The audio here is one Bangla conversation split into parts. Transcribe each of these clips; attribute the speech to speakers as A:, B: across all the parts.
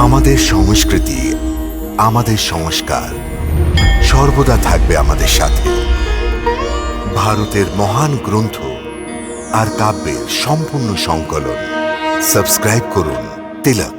A: আমাদের সংস্কৃতি, আমাদের সংস্কার সর্বদা থাকবে আমাদের সাথে। ভারতের মহান গ্রন্থ আর কাব্যের সম্পূর্ণ সংকলন। সাবস্ক্রাইব করুন তিলক।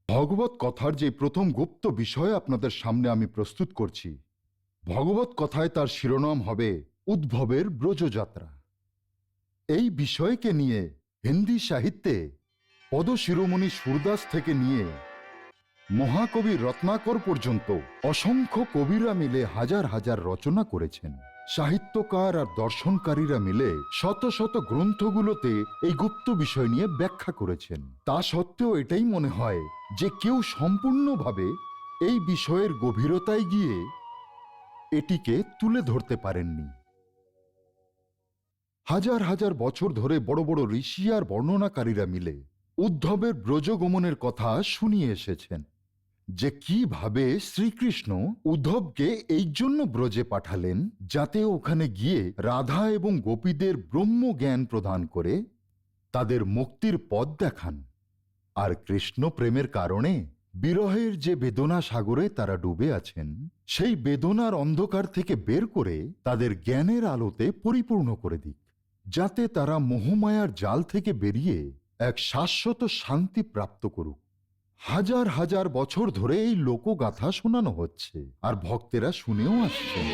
B: ভগবত কথার যে প্রথম গুপ্ত বিষয় আপনাদের সামনে আমি প্রস্তুত করছি, ভগবত কথায় তার শিরোনাম হবে উদ্ভবের ব্রজযাত্রা। এই বিষয়কে নিয়ে হিন্দি সাহিত্যে পদশিরোমণি সুরদাস থেকে নিয়ে মহাকবি রত্নাকর পর্যন্ত অসংখ্য কবিরা মিলে হাজার হাজার রচনা করেছেন। সাহিত্যকার আর দর্শনকারীরা মিলে শত শত গ্রন্থগুলোতে এই গুপ্ত বিষয় নিয়ে ব্যাখ্যা করেছেন। তা সত্ত্বেও এটাই মনে হয় যে কেউ সম্পূর্ণভাবে এই বিষয়ের গভীরতায় গিয়ে এটিকে তুলে ধরতে পারেননি। হাজার হাজার বছর ধরে বড় বড় ঋষি আর বর্ণনাকারীরা মিলে উদ্ধবের ব্রজগমনের কথা শুনিয়ে এসেছেন, যে কিভাবে শ্রীকৃষ্ণ উদ্ধবকে এই জন্য ব্রজে পাঠালেন যাতে ওখানে গিয়ে রাধা এবং গোপীদের ব্রহ্ম জ্ঞান প্রদান করে তাদের মুক্তির পথ দেখান। আর কৃষ্ণ প্রেমের কারণে বিরহের যে বেদনা সাগরে তারা ডুবে আছেন, সেই বেদনার অন্ধকার থেকে বের করে তাদের জ্ঞানের আলোতে পরিপূর্ণ করে দিক, যাতে তারা মোহমায়ার জাল থেকে বেরিয়ে এক শাশ্বত শান্তি প্রাপ্ত করুক। হাজার হাজার বছর ধরে এই লোকগাথা শোনানো হচ্ছে আর ভক্তেরা শুনেও আসছেন।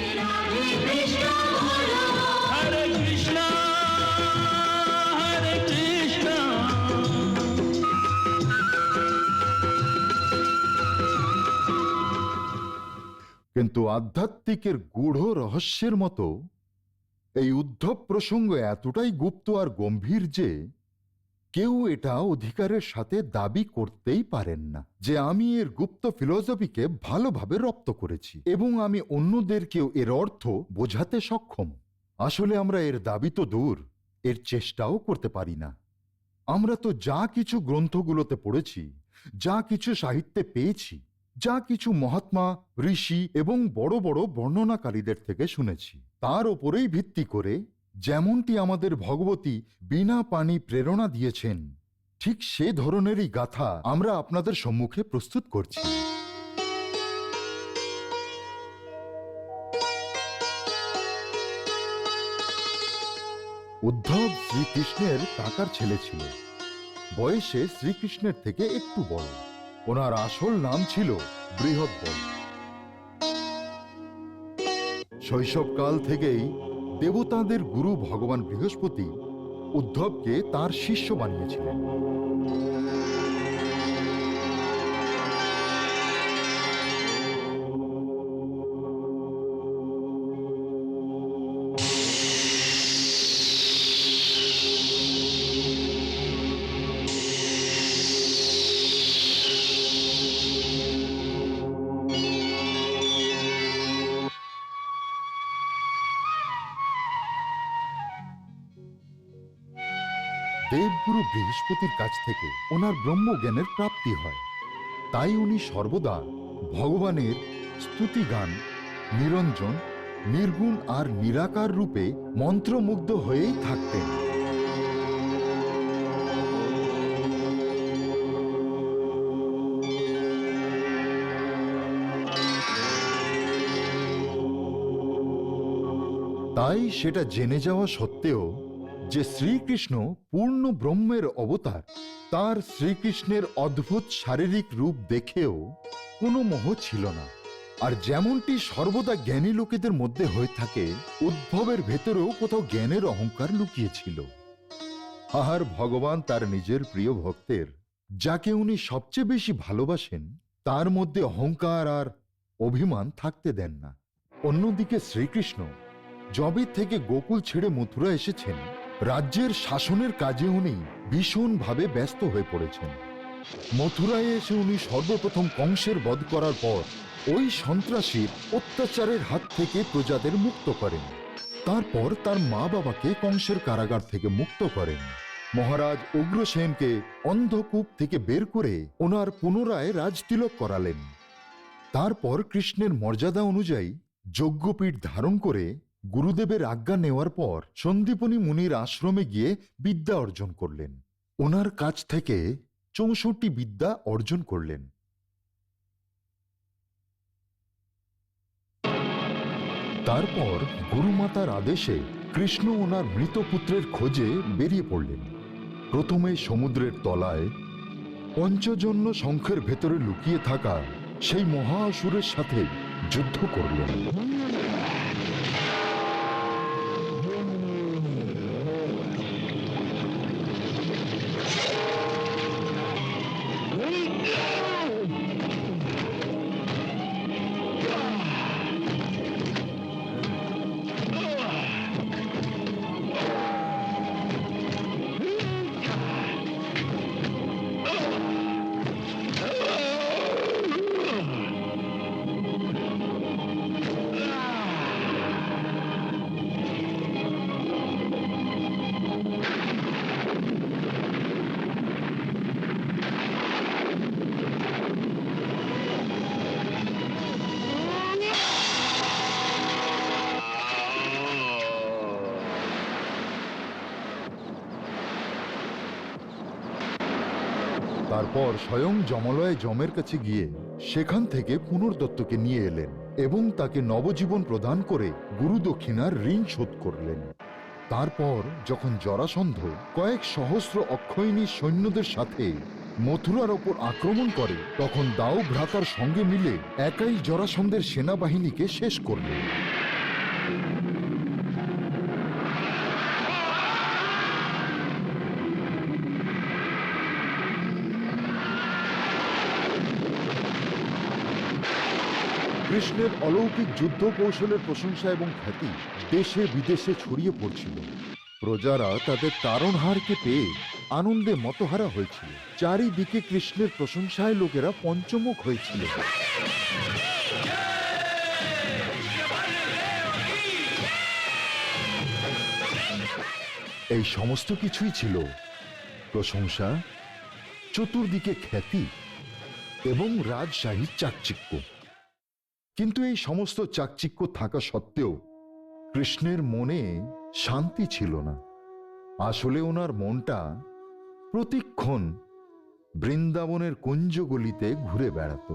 B: কিন্তু আধ্যাত্মিকের গূঢ় রহস্যের মতো এই উদ্ধব প্রসঙ্গ এতটাই গুপ্ত আর গম্ভীর যে কেউ এটা অধিকারের সাথে দাবি করতেই পারেন না যে আমি এর গুপ্ত ফিলসফিকে ভালোভাবে রপ্ত করেছি এবং আমি অন্যদেরকেও এর অর্থ বোঝাতে সক্ষম। আসলে আমরা এর দাবি তো দূর, এর চেষ্টাও করতে পারি না। আমরা তো যা কিছু গ্রন্থগুলোতে পড়েছি, যা কিছু সাহিত্যে পেয়েছি, যা কিছু মহাত্মা, ঋষি এবং বড় বড় বর্ণনাকারীদের থেকে শুনেছি, তার ওপরেই ভিত্তি করে যেমনটি আমাদের ভগবতী বিনা পানি প্রেরণা দিয়েছেন, ঠিক সে ধরনেরই গাথা আমরা আপনাদের সম্মুখে প্রস্তুত করছি। উদ্ধব শ্রীকৃষ্ণের কাকার ছেলে ছিল, বয়সে শ্রীকৃষ্ণের থেকে একটু বড়। ওনার আসল নাম ছিল বৃহৎবল। শৈশবকাল থেকেই দেবতাদের গুরু ভগবান বৃহস্পতি উদ্ধবকে তার শিষ্য বানিয়েছিলেন। দেবগুরু বৃহস্পতির কাছ থেকে ওনার ব্রহ্মজ্ঞানের প্রাপ্তি হয়, তাই উনি সর্বদা ভগবানের স্তুতিগান, নিরঞ্জন, নির্গুণ আর নিরাকার রূপে মন্ত্রমুগ্ধ হয়েই থাকতেন। তাই সেটা জেনে যাওয়া সত্ত্বেও যে শ্রীকৃষ্ণ পূর্ণ ব্রহ্মের অবতার, তার শ্রীকৃষ্ণের অদ্ভুত শারীরিক রূপ দেখেও কোনো মোহ ছিল না। আর যেমনটি সর্বদা জ্ঞানী লোকেদের মধ্যে হয়ে থাকে, উদ্ভবের ভেতরেও কোথাও জ্ঞানের অহংকার লুকিয়েছিল। আর ভগবান তার নিজের প্রিয় ভক্তের, যাকে উনি সবচেয়ে বেশি ভালোবাসেন, তার মধ্যে অহংকার আর অভিমান থাকতে দেন না। অন্যদিকে শ্রীকৃষ্ণ যবে থেকে গোকুল ছেড়ে মথুরা এসেছেন, রাজ্যের শাসনের কাজে উনি ভীষণভাবে ব্যস্ত হয়ে পড়েছেন। মথুরায় এসে উনি সর্বপ্রথম কংসের বধ করার পর ওই সন্ত্রাসীর অত্যাচারের হাত থেকে প্রজাদের মুক্ত করেন। তারপর তার মা বাবাকে কংসের কারাগার থেকে মুক্ত করেন। মহারাজ উগ্রসেনকে অন্ধকূপ থেকে বের করে ওনার পুনরায় রাজতিলক করালেন। তারপর কৃষ্ণের মর্যাদা অনুযায়ী যজ্ঞপীঠ ধারণ করে গুরুদেবের আজ্ঞা নেওয়ার পর সন্দীপনী মুনির আশ্রমে গিয়ে বিদ্যা অর্জন করলেন। ওনার কাছ থেকে ৬৪ বিদ্যা অর্জন করলেন। তারপর গুরুমাতার আদেশে কৃষ্ণ ওনার মৃত পুত্রের খোঁজে বেরিয়ে পড়লেন। প্রথমে সমুদ্রের তলায় পঞ্চজন্য শঙ্খের ভেতরে লুকিয়ে থাকা সেই মহা অসুরের সাথে যুদ্ধ করলেন। তারপর স্বয়ং যমলয় যমের কাছে গিয়ে সেখান থেকে পুনর্দত্তকে নিয়ে এলেন এবং তাকে নবজীবন প্রদান করে গুরু দক্ষিণার ঋণ শোধ করলেন। তারপর যখন জরাসন্ধ কয়েক সহস্র অক্ষয়িনী সৈন্যদের সাথে মথুরার ওপর আক্রমণ করে, তখন দাও ভ্রাতার সঙ্গে মিলে একাই জরাসন্ধের সেনাবাহিনীকে শেষ করলেন। কৃষ্ণের অলৌকিক যুদ্ধ কৌশলের প্রশংসা এবং খ্যাতি দেশে বিদেশে ছড়িয়ে পড়ছিল। প্রজারা তাদের তারণহারকে পেয়ে আনন্দে মতহারা হয়েছিল। চারিদিকে কৃষ্ণের প্রশংসায় লোকেরা পঞ্চমুখ হয়েছিল। এই সমস্ত কিছুই ছিল প্রশংসা, চতুর্দিকে খ্যাতি এবং রাজশাহীর চাকচিক্য। কিন্তু এই সমস্ত চাকচিক্য থাকা সত্ত্বেও কৃষ্ণের মনে শান্তি ছিল না। আসলে ওনার মনটা প্রতিক্ষণ বৃন্দাবনের কুঞ্জগলিতে ঘুরে বেড়াত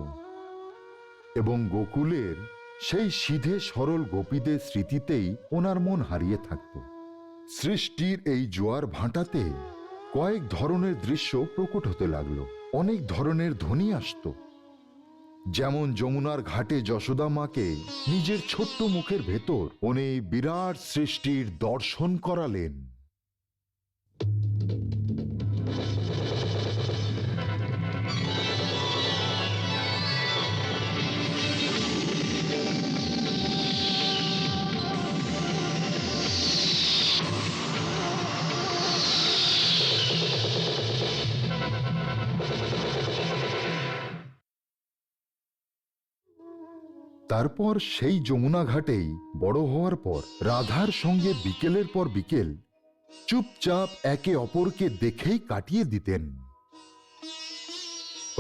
B: এবং গোকুলের সেই সিধে সরল গোপীদের স্মৃতিতেই ওনার মন হারিয়ে থাকত। সৃষ্টির এই জোয়ার ভাটাতে কয়েক ধরনের দৃশ্য প্রকট হতে লাগলো। অনেক ধরনের ধ্বনি আসতো, যেমন যমুনার ঘাটে যশোদা মাকে নিজের ছোট্ট মুখের ভেতর উনি বিরাট সৃষ্টির দর্শন করালেন। তারপর সেই যমুনা ঘাটেই বড় হওয়ার পর রাধার সঙ্গে বিকেলের পর বিকেল চুপচাপ একে অপরকে দেখেই কাটিয়ে দিতেন।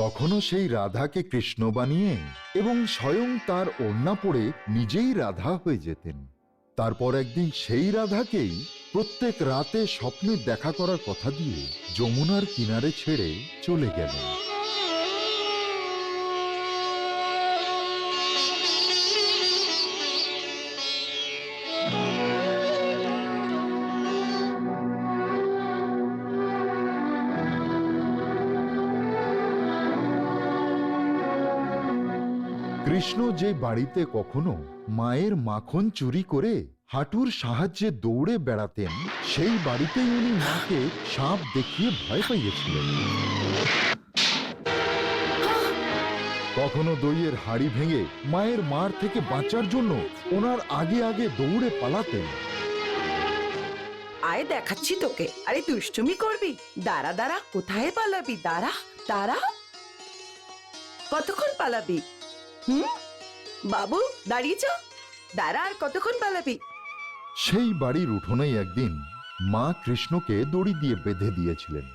B: কখনো সেই রাধাকে কৃষ্ণ বানিয়ে এবং স্বয়ং তার ওড়না পরে নিজেই রাধা হয়ে যেতেন। তারপর একদিন সেই রাধাকেই প্রত্যেক রাতে স্বপ্নে দেখা করার কথা দিয়ে যমুনার কিনারে ছেড়ে চলে গেলেন। কৃষ্ণ যে বাড়িতে কখনো মায়ের মাখন চুরি করে হাঁটুর সাহায্যে দৌড়ে বেড়াতেন, সেই বাড়িতেই উনি মাকে সাপ দেখিয়ে ভয় পাইয়েছিলেন। কখনো দইয়ের হাঁড়ি ভেঙে মায়ের মার থেকে বাঁচার জন্য ওনার আগে আগে দৌড়ে পালাতেন।
C: আয় দেখাচ্ছি তোকে। আরে দুষ্টুমি করবি? দাঁড়া দাঁড়া, কোথায় পালাবি? দাঁড়া দাঁড়া, কতক্ষণ পালাবি? বাবু দাঁড়িয়েছ, দাঁড়া, আর কতক্ষণ পালাবি?
B: সেই বাড়ির উঠোনেই একদিন মা কৃষ্ণকে দড়ি দিয়ে বেঁধে দিয়েছিলেন,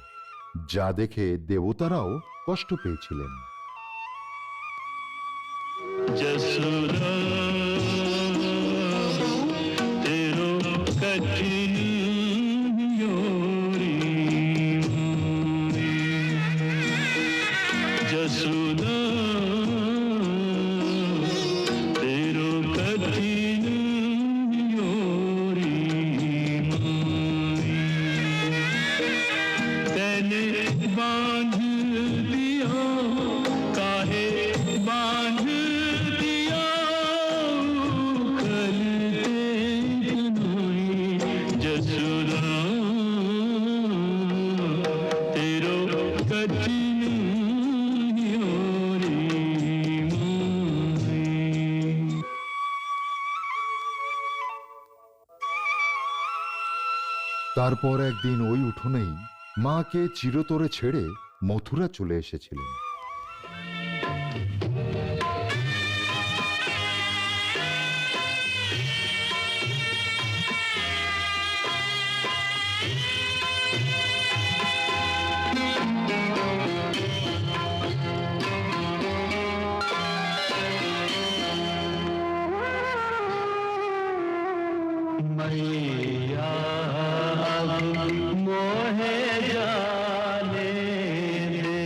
B: যা দেখে দেবতারাও কষ্ট পেয়েছিলেন।
D: যশোদা তেরো কঠিন योरी যশোদা তেরো কঠিন योरी तैने बांध दिया काहे बांध दिया खलते कन्हई जसुदा तेरो कठिन योरी
B: তারপর একদিন ওই উঠোনেই মাকে চিরতরে ছেড়ে মথুরা চলে এসেছিলেন।
D: मैया मोहे जाने दे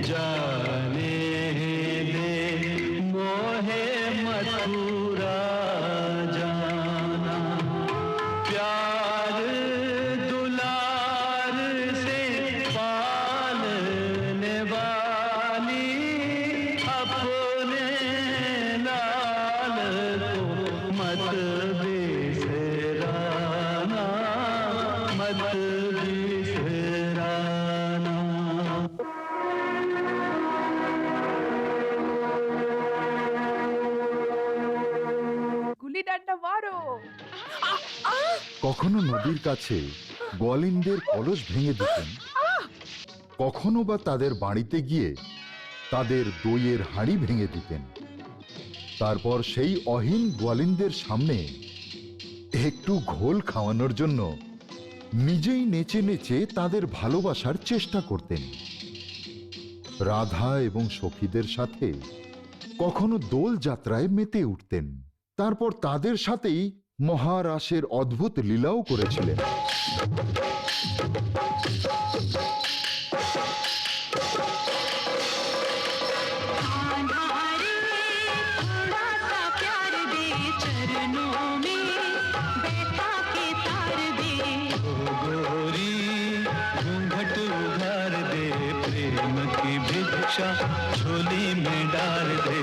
D: जाने दे मोहे मथुरा जाना प्यार दुलार से पालने वाली अपने लाल को मत बिसराना मत बिसराना।
C: গুলি ডান্ডা মারো।
B: কখনো নদীর কাছে গোয়ালিনদের কলস ভেঙে দিতেন, কখনো বা তাদের বাড়িতে গিয়ে তাদের দইয়ের হাঁড়ি ভেঙে দিতেন। তারপর সেই অহীন গোয়ালিনদের সামনে একটু ঘোল খাওয়ানোর জন্য নিজেই নেচে নেচে তাদের ভালোবাসার চেষ্টা করতেন। রাধা এবং সখীদের সাথে কখনো দোল যাত্রায় মেতে উঠতেন। তারপর তাদের সাথেই মহারাসের অদ্ভুত লীলাও করেছিলেন।
E: थोड़ा सा प्यार दे चरणों में बैठा के
D: झोली में डाल दे।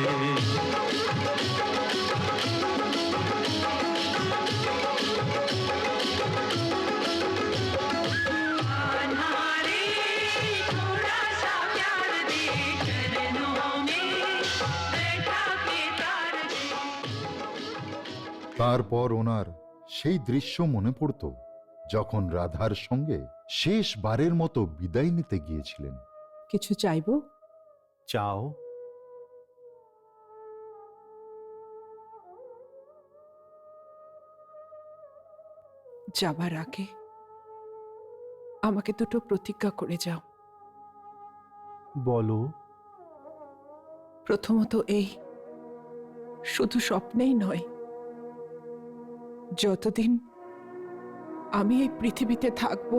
B: তারপর ওনার সেই দৃশ্য মনে পড়ত যখন রাধার সঙ্গে শেষবারের মতো বিদায় নিতে গিয়েছিলেন।
C: কিছু চাইবো?
E: চাও।
C: যাবার আগে আমাকে দুটো প্রতিজ্ঞা করে যাও।
E: বলো।
C: প্রথমত এই, শুধু স্বপ্নেই নয়, যতদিন আমি এই পৃথিবীতে থাকব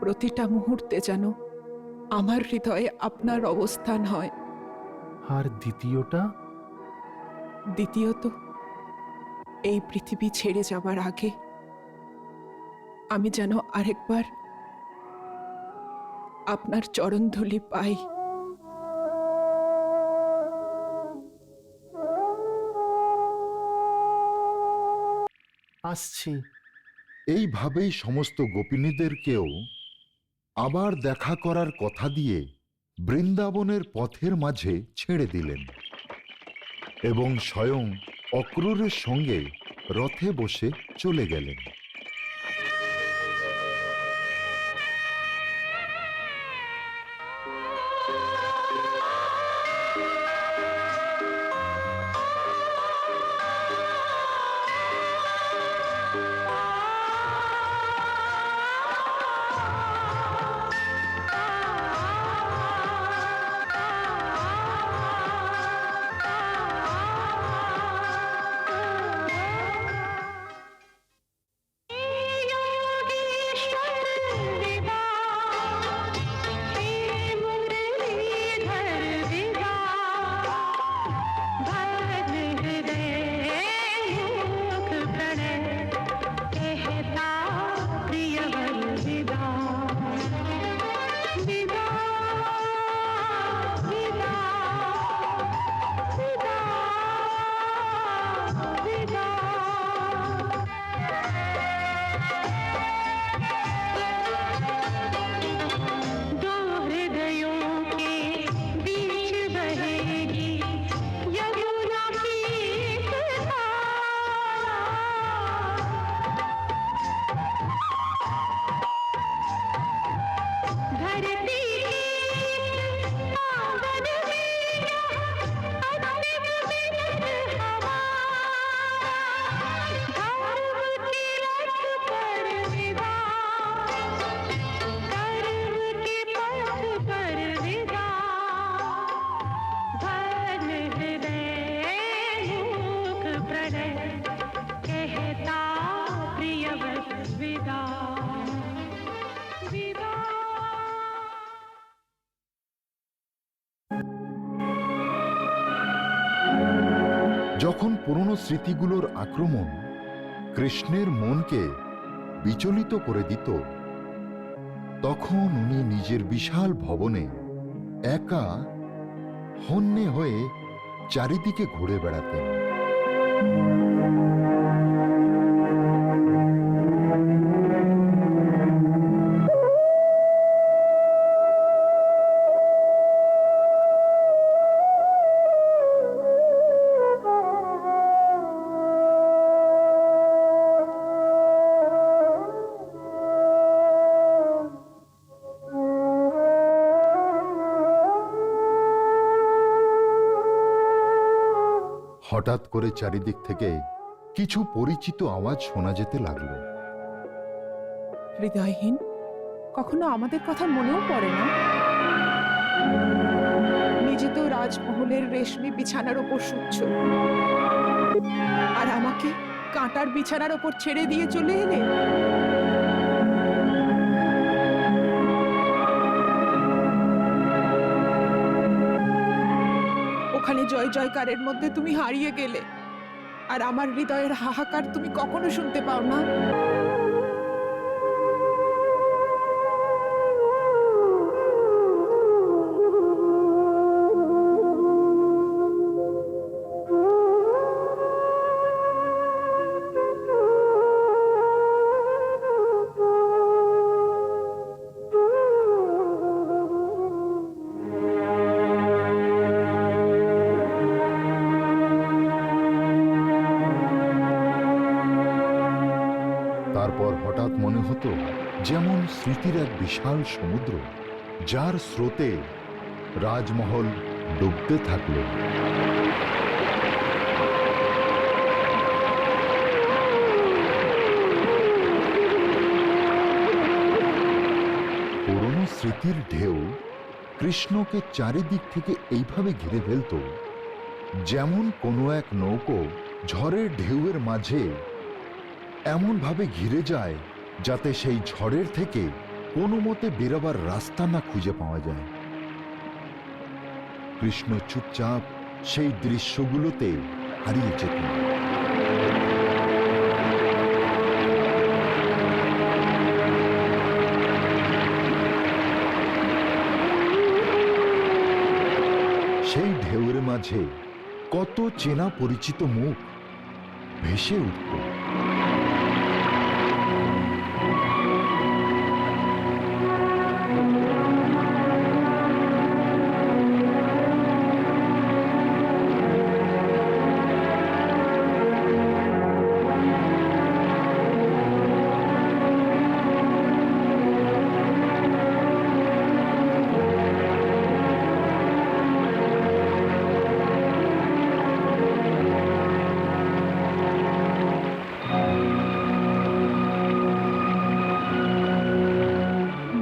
C: প্রতিটা মুহূর্তে যেন আমার হৃদয়ে আপনার অবস্থান হয়।
E: আর দ্বিতীয়টা?
C: দ্বিতীয়ত, এই পৃথিবী ছেড়ে যাবার আগে আমি যেন আরেকবার আপনার চরণধূলি পাই।
E: আসছি।
B: এইভাবেই সমস্ত গোপিনীদেরকেও আবার দেখা করার কথা দিয়ে বৃন্দাবনের পথের মাঝে ছেড়ে দিলেন এবং স্বয়ং অক্রূরের সঙ্গে রথে বসে চলে গেলেন। যখন পুরনো স্মৃতিগুলোর আক্রমণ কৃষ্ণের মনকে বিচলিত করে দিত, তখন উনি নিজের বিশাল ভবনে একা হন্যে হয়ে চারিদিকে ঘুরে বেড়াতেন। হঠাৎ করে চারিদিক থেকে কিছু পরিচিত আওয়াজ শোনা যেতে লাগলো।
C: হৃদয়হীন, কখনো আমাদের কথা মনেও পড়ে না? নিজে তো রাজমহলের রেশমি বিছানার ওপর শুচ্ছ, আর আমাকে কাঁটার বিছানার ওপর ছেড়ে দিয়ে চলে এলে। ওখানে জয় জয়কারের মধ্যে তুমি হারিয়ে গেলে, আর আমার হৃদয়ের হাহাকার তুমি কখনো শুনতে পাও না।
B: অতীত যেমন স্মৃতির এক বিশাল সমুদ্র, যার স্রোতে রাজমহল ডুবতে থাকল। পুরনো স্মৃতির ঢেউ কৃষ্ণকে চারিদিক থেকে এইভাবে ঘিরে ফেলত, যেমন কোনো এক নৌকো ঝড়ের ঢেউয়ের মাঝে এমনভাবে ঘিরে যায় যাতে সেই ঝড়ের থেকে কোনো মতে বেরোবার রাস্তা না খুঁজে পাওয়া যায়। কৃষ্ণ চুপচাপ সেই দৃশ্যগুলোতে হারিয়ে যেতেন। সেই ঢেউয়ের মাঝে কত চেনা পরিচিত মুখ ভেসে উঠত।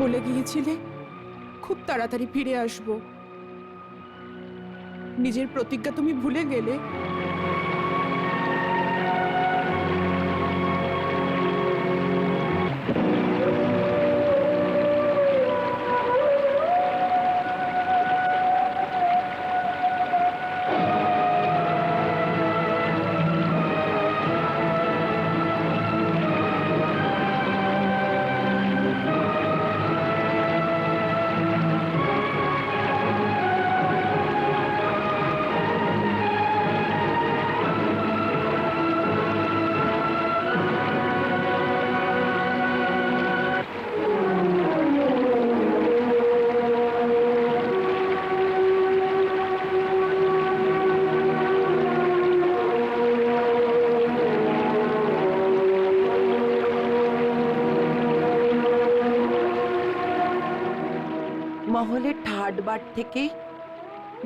C: বলে গিয়েছিলে খুব তাড়াতাড়ি ফিরে আসব, নিজের প্রতিজ্ঞা তুমি ভুলে গেলে।
F: মহলের ঠাট বাট থেকে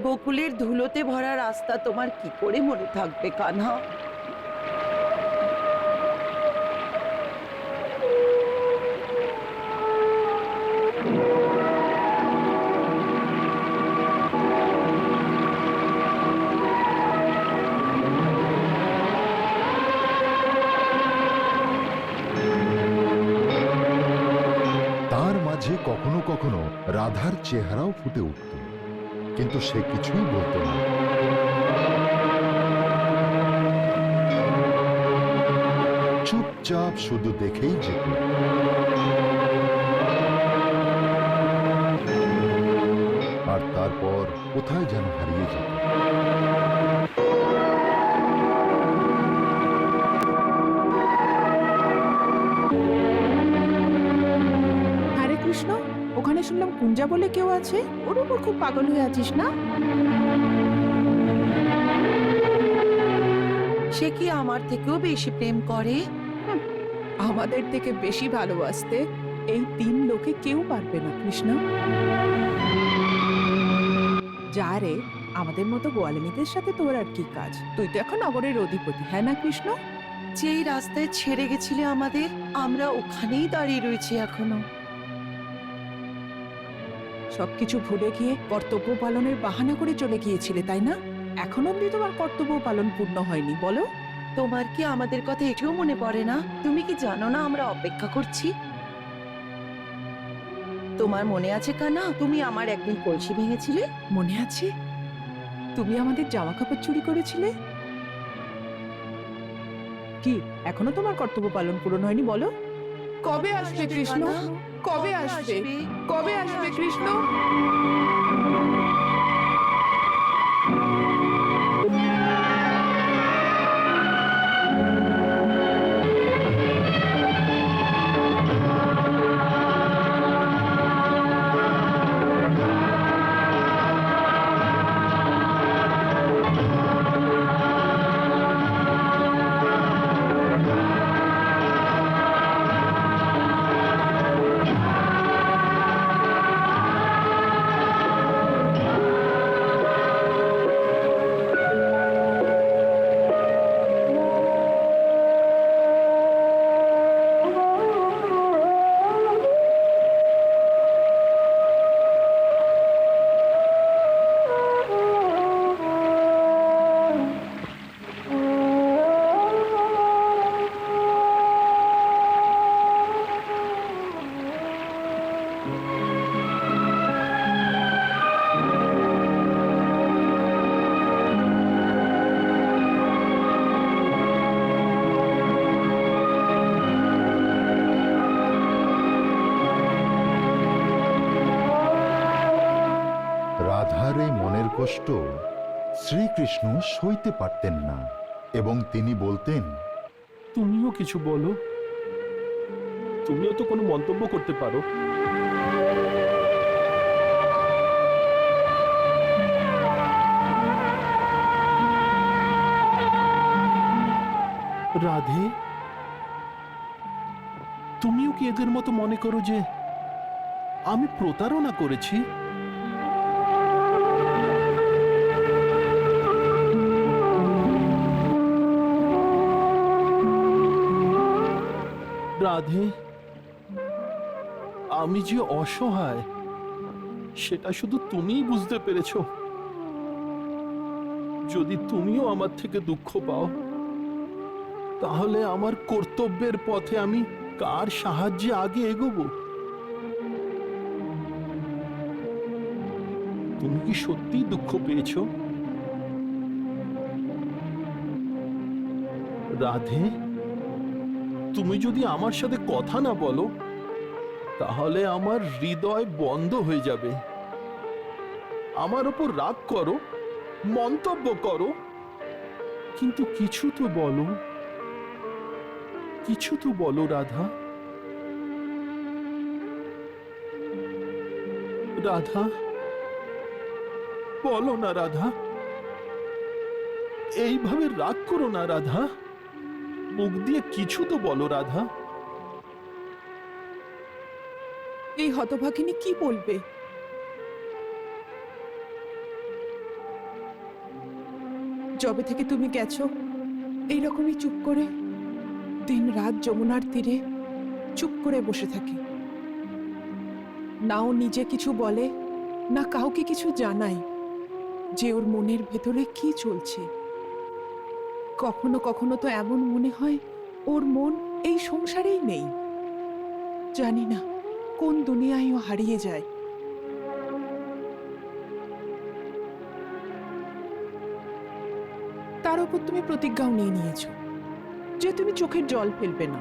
F: গোকুলের ধুলোতে ভরা রাস্তা তোমার কি করে মনে থাকবে কানহা?
B: তার মাঝে কখনো কখনো রাধার চেহারাও ফুটে উঠত, কিন্তু সে কিছুই বলতো না। চুপচাপ শুধু দেখেই যেত। আর তারপর কোথায় যেন হারিয়ে যেত।
C: আরে কৃষ্ণ, ওখানে শুনলাম কুঞ্জা বলে কেউ আছে, ওর উপর খুব পাগল হয়ে আছিস না?
F: সে কি আমার থেকেও বেশি প্রেম করে?
C: আমাদের থেকে বেশি ভালোবাসতে এই 3 লোকে কেউ পারবে না কৃষ্ণ। যা রে, আমাদের মতো গোয়ালিনীদের সাথে তোর আর কি কাজ? তুই তো এখন নগরের অধিপতি, হ্যাঁ না কৃষ্ণ?
F: যেই রাস্তায় ছেড়ে গেছিলে আমাদের, আমরা ওখানেই দাঁড়িয়ে রয়েছি এখনো।
C: সবকিছু ভুলে গিয়ে কর্তব্য পালনের বাহানা করে চলে গিয়েছিলে, তাই না? এখন অব্দি তোমার কর্তব্য পালন পূর্ণ হয়নি, বলো?
F: তোমার কি আমাদের কথা এটাও মনে পড়ে না? তুমি কি জানো না আমরা অপেক্ষা করছি? তোমার মনে আছে কানা, তুমি আমার একদিন কলসি ভেঙেছিলে?
C: মনে আছে? তুমি আমাদের জামা কাপড় চুরি করেছিলে। কি এখনো তোমার কর্তব্য পালন পূরণ হয়নি, বলো? কবে আসবে কৃষ্ণ? কবে আসবে? কবে আসবে কৃষ্ণ?
B: কষ্ট শ্রীকৃষ্ণ সইতে পারতেন না এবং তিনি বলতেন,
E: তুমিও কিছু বলো, তুমিও তো কোনো মন্তব্য করতে পারো। রাধে, তুমিও কি এদের মতো মনে করো যে আমি প্রতারণা করেছি? রাধে, আমি যে অসহায় সেটা শুধু তুমিই বুঝতে পেরেছো। যদি তুমিও আমার থেকে দুঃখ পাও, তাহলে আমার কর্তব্যের পথে আমি কার সাহায্যে আগে এগোবো? তুমি কি সত্যিই দুঃখ পেয়েছো? রাধে, তুমি যদি আমার সাথে কথা না বলো, তাহলে আমার হৃদয় বন্ধ হয়ে যাবে। আমার ওপর রাগ করো, মন্তব্য করো, কিন্তু কিছু তো বলো, কিছু তো বলো রাধা। রাধা, বলো না রাধা, এইভাবে রাগ করো না রাধা, মুখ দিয়ে কিছু তো বলো রাধা।
C: এই হতভাগিনী কি বলবে? যবে থেকে তুমি গেছো, এইরকমই চুপ করে দিন রাত যমুনার তীরে চুপ করে বসে থাকে। না ও নিজে কিছু বলে, না কাউকে কিছু জানায় যে ওর মনের ভেতরে কি চলছে। কখনো কখনো তো এমন মনে হয় ওর মন এই সংসারেই নেই। জানি না কোন দুনিয়ায় ও হারিয়ে যায়। তার উপর তুমি প্রতিজ্ঞাও নিয়ে নিয়েছো যে তুমি চোখের জল ফেলবে না।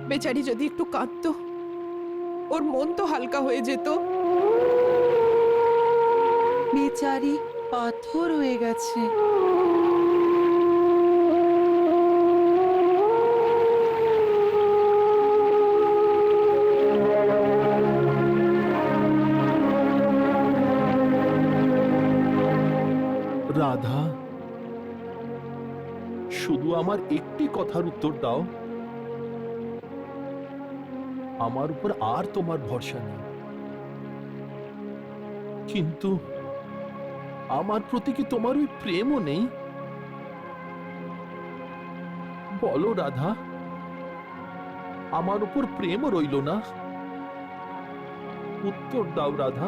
C: বেচারি যদি একটু কাঁদতো, ওর মন তো হালকা হয়ে যেত।
F: বেচারি পাথর হয়ে গেছে।
E: রাধা, শুধু আমার একটি কথার উত্তর দাও। আমার উপর আর তোমার ভরসা নেই, কিন্তু আমার প্রতি কি তোমার ওই প্রেমও নেই? বলো রাধা, আমার উপর প্রেমও রইল না? উত্তর দাও রাধা।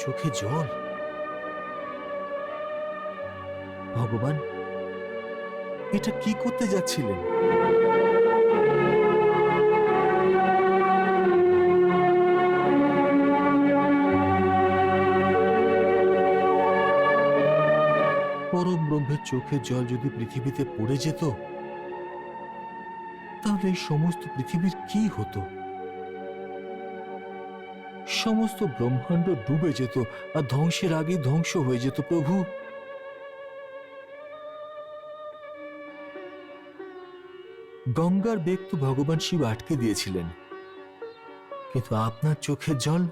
G: চোখে জল। ভগবান, এটা কি করতে যাচ্ছিলেন? পরম ব্রহ্মের চোখের জল যদি পৃথিবীতে পড়ে যেত, তাহলে এই সমস্ত পৃথিবীর কি হতো? সমস্ত ব্রহ্মাণ্ড ডুবে যেত আর ধ্বংসের আগে ধ্বংস হয়ে যেত। প্রভু, গঙ্গার বেগ তো ভগবান শিব আটকে দিয়েছিলেন, কিন্তু আপনার চোখের জল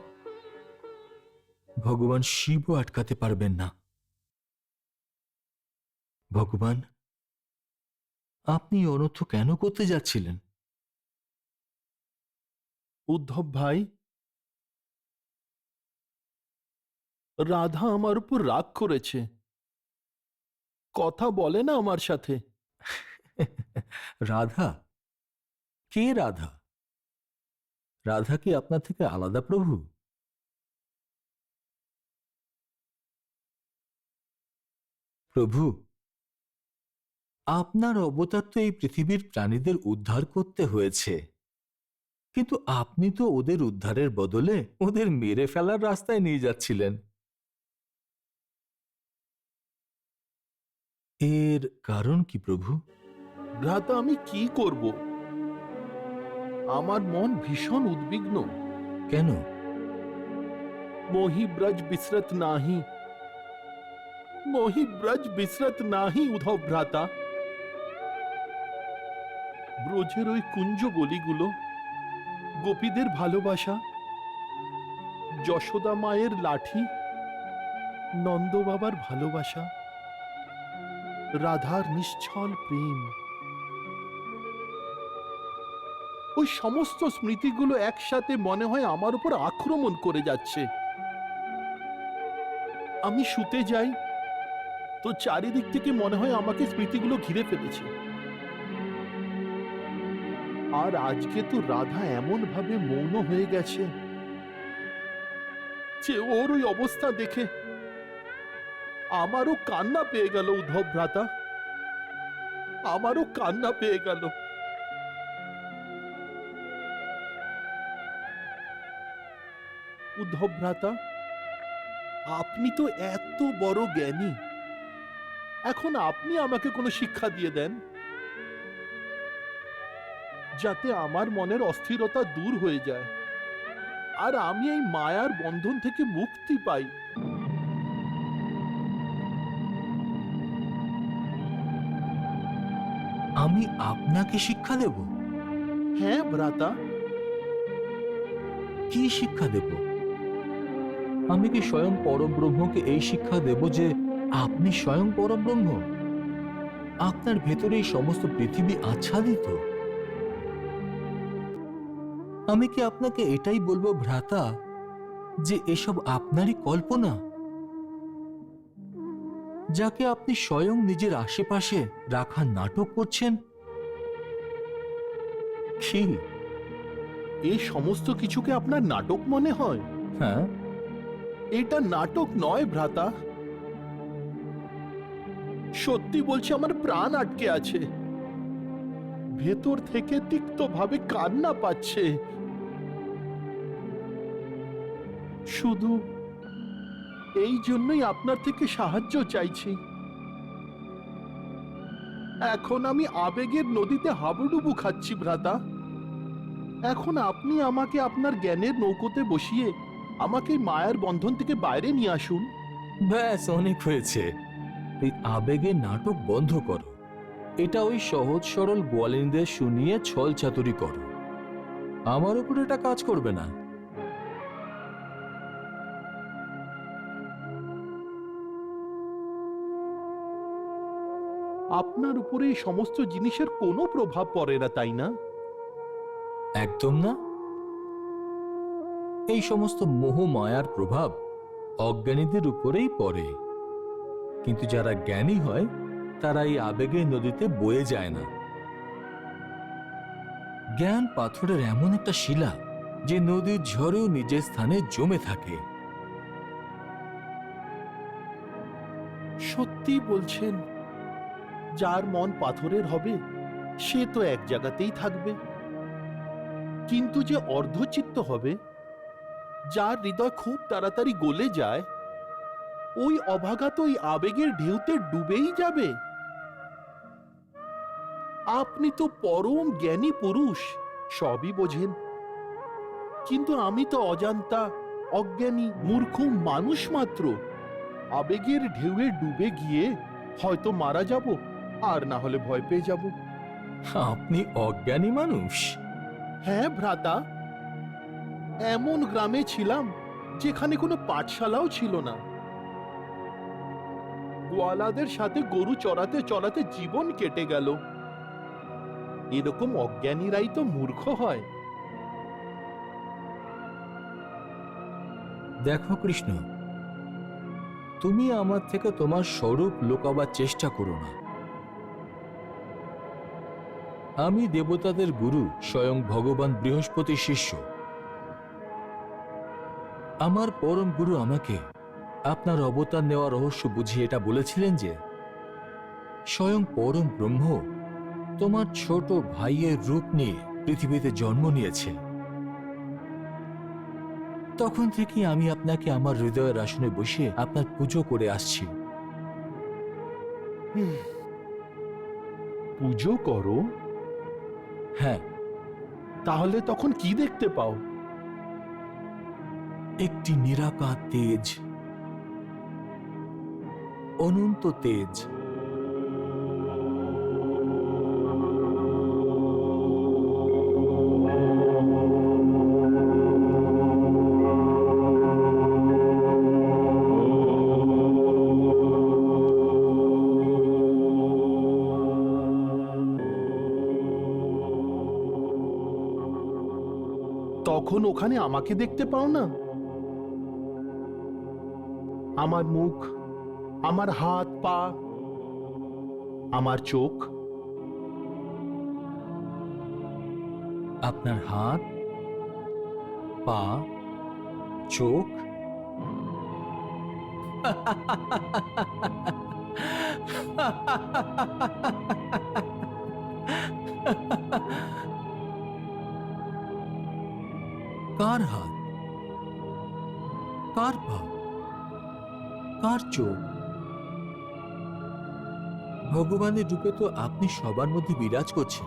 G: ভগবান শিবও আটকাতে পারবেন না। ভগবান, আপনি অনর্থ কেন করতে যাচ্ছিলেন?
E: উদ্ধব ভাই, রাধা আমার উপর রাগ করেছে, কথা বলে না আমার সাথে।
G: রাধা? কে রাধা? রাধা কি আপনার থেকে আলাদা প্রভু? প্রভু, আপনার অবতার তো এই পৃথিবীর প্রাণীদের উদ্ধার করতে হয়েছে, কিন্তু আপনি তো ওদের উদ্ধারের বদলে ওদের মেরে ফেলার রাস্তায় নিয়ে যাচ্ছিলেন। এর কারণ কি প্রভু?
E: ভ্রাতা, আমি কি করব? আমার মন ভীষণ উদ্বিগ্ন।
G: কেন?
E: মোহি ব্রজ বিসরত নাহি, মোহি ব্রজ বিসরত নাহি উদ্ধব ভ্রাতা। ব্রজের ওই কুঞ্জ গলিগুলো, গোপীদের ভালোবাসা, যশোদা মায়ের লাঠি, নন্দ বাবার ভালোবাসা, রাধার নিশ্চল প্রেম, ওই সমস্ত স্মৃতিগুলো একসাথে মনে হয় আমার উপর আক্রমণ করে যাচ্ছে। আমি শুতে যাই তো চারিদিক থেকে মনে হয় আমাকে স্মৃতিগুলো ঘিরে ফেলেছে। আর আজকে তো রাধা এমন ভাবে মৌন হয়ে গেছে যে ওর ওই অবস্থা দেখে আমারও কান্না পেয়ে গেল। উদ্ধব ভ্রাতা, আমারও কান্না পেয়ে গেল। উদ্ধব ভ্রাতা, আপনি তো এত বড় জ্ঞানী, এখন আপনি আমাকে কোনো শিক্ষা দিয়ে দেন, যাতে আমার মনের অস্থিরতা দূর হয়ে যায় আর আমি এই মায়ার বন্ধন থেকে মুক্তি পাই।
G: আমি আপনাকে শিক্ষা দেব?
E: হ্যাঁ ভ্রাতা।
G: কি শিক্ষা দেব? আমি কি স্বয়ং পরব্রহ্মকে এই শিক্ষা দেব যে আপনি স্বয়ং পরব্রহ্ম? আপনার ভেতরে এই সমস্ত পৃথিবী আচ্ছাদিত? আমি কি আপনাকে এটাই বলবো ভ্রাতা যে এসব আপনারই কল্পনা, যাকে আপনি স্বয়ং নিজের আশেপাশে রাখার নাটক করছেন? কি
E: এই সমস্ত কিছুকে আপনার নাটক মনে হয়?
G: হ্যাঁ,
E: এটা নাটক নয় ভ্রাতা। সত্যি বলছি, আমার প্রাণ আটকে আছে, ভেতর থেকে তিক্ত ভাবে কান্না পাচ্ছে। শুধু এই জন্যই আপনার থেকে সাহায্য চাইছি। এখন আমি আবেগের নদীতে হাবুডুবু খাচ্ছি ভ্রাতা। এখন আপনি আমাকে আপনার জ্ঞানের নৌকোতে বসিয়ে আমাকে এই মায়ার বন্ধন থেকে বাইরে নিয়ে আসুন।
G: ব্যাস, অনেক হয়েছে। এই আবেগের নাটক বন্ধ করো। এটা ওই সহজ সরল গোয়ালিনদের শুনিয়ে ছল চাতুরি করো। আমার উপর এটা কাজ করবে না।
E: আপনার উপরে এই সমস্ত জিনিসের কোনো প্রভাব পড়ে না, তাই না?
G: একদম না। এই সমস্ত মোহ মায়ার প্রভাব অজ্ঞানীদের উপরেই পড়ে, কিন্তু যারা জ্ঞানী হয় তারা এই আবেগের নদীতে বয়ে যায় না। জ্ঞান পাথরের এমন একটা শিলা যে নদীর ঝড়েও নিজের স্থানে জমে থাকে।
E: সত্যি বলছেন? যার মন পাথরের হবে সে তো এক জায়গাতেই থাকবে, কিন্তু যে অর্ধচিত্ত হবে, যার হৃদয় খুব তাড়াতাড়ি গলে যায়, ওই অভাগা তো ওই আবেগের ঢেউতে ডুবেই যাবে। আপনি তো পরম জ্ঞানী পুরুষ, সবই বোঝেন, কিন্তু আমি তো অজান্তা, অজ্ঞানী, মূর্খ মানুষ মাত্র। আবেগের ঢেউয়ে ডুবে গিয়ে হয়তো মারা যাব, আর না হলে ভয় পেয়ে যাব।
G: আপনি অজ্ঞানী মানুষ?
E: হ্যাঁ ভ্রাতা, এমন গ্রামে ছিলাম যেখানে কোনো পাঠশালাও ছিল না। গোয়ালাদের সাথে গরু চড়াতে চড়াতে জীবন কেটে গেল। এরকম অজ্ঞানীরাই তো মূর্খ হয়।
G: দেখো কৃষ্ণ, তুমি আমার থেকে তোমার স্বরূপ লুকাবার চেষ্টা করো না। আমি দেবতাদের গুরু, স্বয়ং ভগবান বৃহস্পতির শিষ্য। আমার পরম গুরু আমাকে আপনার অবতার নেওয়ার রহস্য বুঝিয়ে এটা বলেছিলেন যে স্বয়ং পরম ব্রহ্ম তোমার ছোট ভাইয়ের রূপ নিয়ে পৃথিবীতে জন্ম নিয়েছে। তখন থেকে আমি আপনাকে আমার হৃদয়ের আসনে বসে আপনার পুজো করে আসছি।
E: পুজো করো?
G: হ্যাঁ।
E: তাহলে তখন কি দেখতে পাও?
G: একটি নিরাকার তেজ, অনন্ত তেজ।
E: তখন ওখানে আমাকে দেখতে পাও না? আমার মুখ, আমার হাত পা, আমার চোখ।
G: আপনার হাত, পা, চোখ। কার হাত, কার পা, কার চোখ? ভগবানের রূপে তো আপনি সবার মধ্যে বিরাজ করছেন।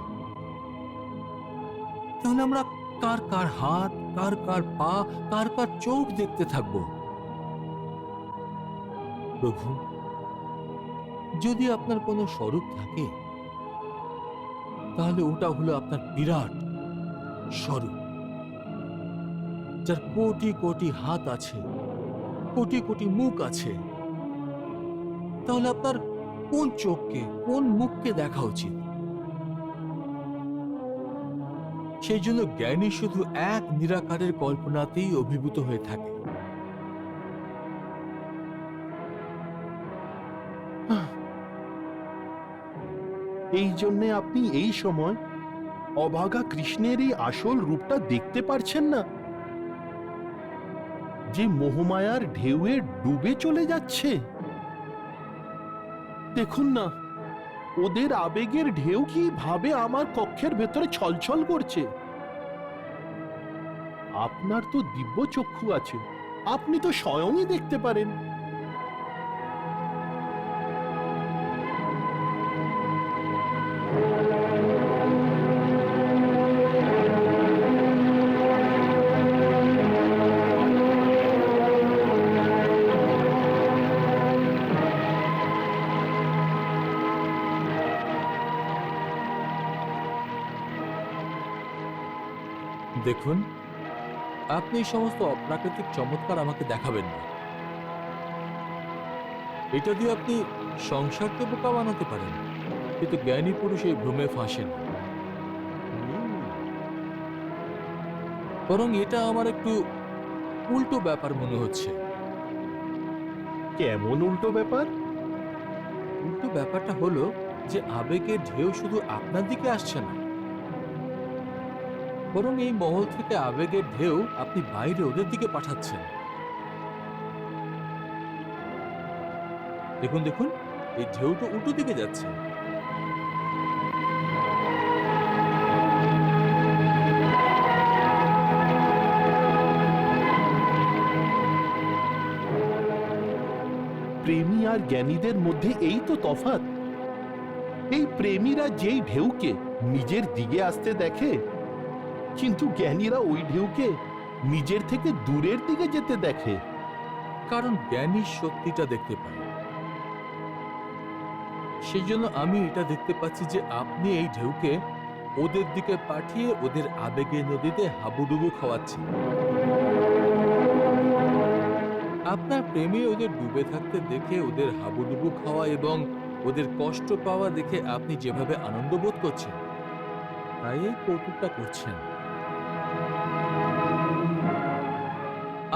G: তাহলে আমরা কার কার হাত, কার কার পা, কার কার চোখ দেখতে থাকব? প্রভু, যদি আপনার কোনো স্বরূপ থাকে তাহলে ওটা হলো আপনার বিরাট স্বরূপ, যার কোটি কোটি হাত আছে, কোটি কোটি মুখ আছে। তাহলে আপনার কোন চোখকে, কোন মুখকে দেখা উচিত? সেই জন্য জ্ঞানী শুধু এক নিরাকারের কল্পনাতেই অভিভূত হয়ে থাকে।
E: এই জন্যে আপনি এই সময় অভাগা কৃষ্ণের এই আসল রূপটা দেখতে পারছেন না, যে মোহমায়ার ঢেউয়ে ডুবে চলে যাচ্ছে। দেখুন না, ওদের আবেগের ঢেউ কিভাবে আমার কক্ষের ভেতরে ছলছল করছে। আপনার তো দিব্য চক্ষু আছে, আপনি তো স্বয়ংই দেখতে পারেন।
G: দেখুন, আপনি এই সমস্ত অপ্রাকৃতিক চমৎকার আমাকে দেখাবেন না। এটা দিয়ে আপনি সংসারকে বোকা বানাতে পারেন, কিন্তু জ্ঞানী পুরুষ এই ভ্রমে ফাঁসেন। বরং এটা আমার একটু উল্টো ব্যাপার মনে হচ্ছে।
E: কেমন উল্টো ব্যাপার?
G: উল্টো ব্যাপারটা হলো যে আবেগের ঢেউ শুধু আপনার দিকে আসছে না, বরং এই মহল থেকে আবেগের ঢেউ আপনি বাইরে ওদের দিকে পাঠাচ্ছেন। দেখুন দেখুন, এই ঢেউটা উল্টো দিকে যাচ্ছে।
E: প্রেমী আর জ্ঞানীদের মধ্যে এই তো তফাৎ। এই প্রেমীরা যেই ঢেউকে নিজের দিকে আসতে দেখে, কিন্তু জ্ঞানীরা ওই ঢেউকে নিজের থেকে দূরের দিকে যেতে দেখে।
G: কারণ জ্ঞানী সত্যিটা দেখতে পায়। সেই জন্য আমি এটা দেখতে পাচ্ছি যে আপনি এই ঢেউকে ওদের দিকে পাঠিয়ে ওদের আবেগের নদীতে হাবুডুবু খাওয়াচ্ছেন। আপনার প্রেমে ওদের ডুবে থাকতে দেখে ওদের হাবুডুবু খাওয়া এবং ওদের কষ্ট পাওয়া দেখে আপনি যেভাবে আনন্দ বোধ করছেন, তাই এই কৌতুকটা করছেন।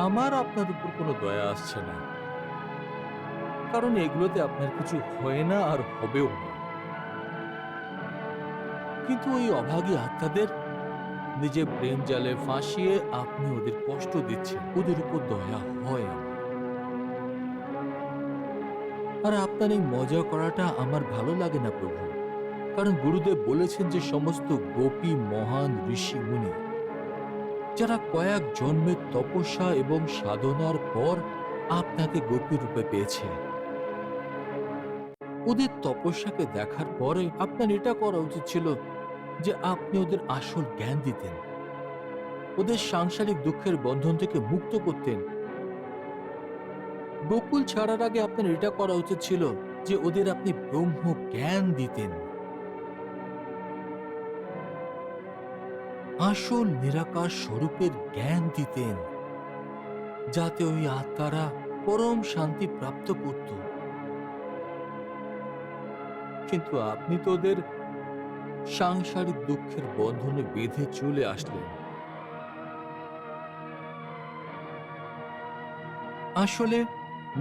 G: আমার আপনার উপর কোনো দয়া আসছে না, কারণ এগুলোতে আপনার কিছু হয় না আর হবেও না। কিন্তু ওই অভাগী আত্মাদের নিজের প্রেম জালে ফাঁসিয়ে আপনি ওদের কষ্ট দিচ্ছেন। ওদের উপর দয়া হয় আমার। আর আপনার এই মজা করাটা আমার ভালো লাগে না প্রভু, কারণ গুরুদেব বলেছেন যে সমস্ত গোপী মহান ঋষি মুনি যারা কয়েক জন্মের তপস্যা এবং সাধনার পর আপনাকে গোপী রূপে পেয়েছে, ওদের তপস্যাকে দেখার পরে আপনার এটা করা উচিত ছিল যে আপনি ওদের আসল জ্ঞান দিতেন, ওদের সাংসারিক দুঃখের বন্ধন থেকে মুক্ত করতেন। গোকুল ছাড়ার আগে আপনার এটা করা উচিত ছিল যে ওদের আপনি ব্রহ্ম জ্ঞান দিতেন, আসল নিরাকার স্বরূপের জ্ঞান দিতেন, যাতে ওই আত্মারা পরম শান্তি প্রাপ্ত করত। কিন্তু আপনি তো ওদের সাংসারিক দুঃখের বন্ধনে বেঁধে চলে আসলেন। আসলে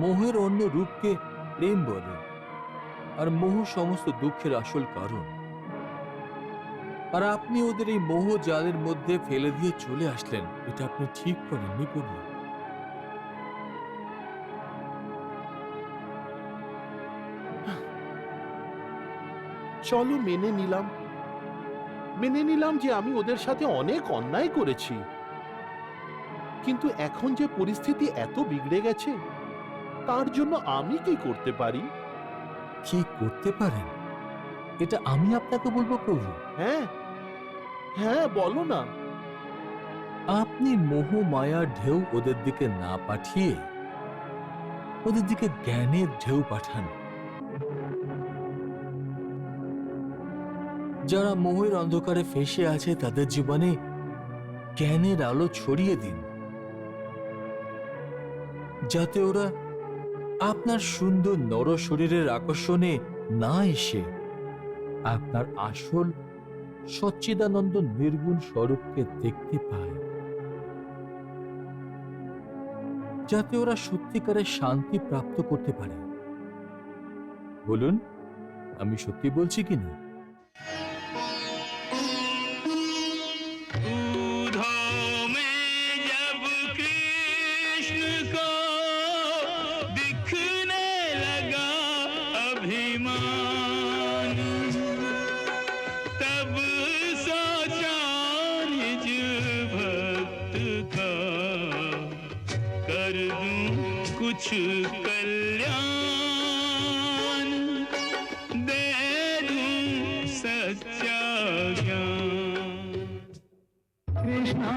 G: মোহের অন্য রূপকে প্রেম বলে, আর মোহ সমস্ত দুঃখের আসল কারণ। আর আপনি ওদের এই মোহ জালের মধ্যে ফেলে দিয়ে চলে আসলেন। এটা আপনি ঠিক করেননি প্রভু।
E: চলো মেনে নিলাম যে আমি ওদের সাথে অনেক অন্যায় করেছি। কিন্তু এখন যে পরিস্থিতি এত বিগড়ে গেছে, তার জন্য আমি কি করতে পারি?
G: কি করতে পারেন এটা আমি আপনাকে বলবো প্রভু।
E: হ্যাঁ হ্যাঁ, বলো না।
G: আপনি মোহ মায়ার ঢেউ ওদের দিকে না পাঠিয়ে ওদের দিকে জ্ঞানের ঢেউ পাঠান। যারা মোহের অন্ধকারে ফেঁসে আছে তাদের জীবনে জ্ঞানের আলো ছড়িয়ে দিন, যাতে ওরা আপনার সুন্দর নর শরীরের আকর্ষণে না এসে আপনার আসল সচ্চিদানন্দ নির্গুণ স্বরূপকে দেখতে পায়, যাতে ওরা সত্যিকারের শান্তি প্রাপ্ত করতে পারে। বলুন, আমি সত্যি বলছি কিনা?
D: दूधों में जब कृष्ण को दिखने लगा अभिमान, तब सोचा निज भक्त का कर दूं कुछ कल्याण, दे दूं सच्चा ज्ञान। कृष्णा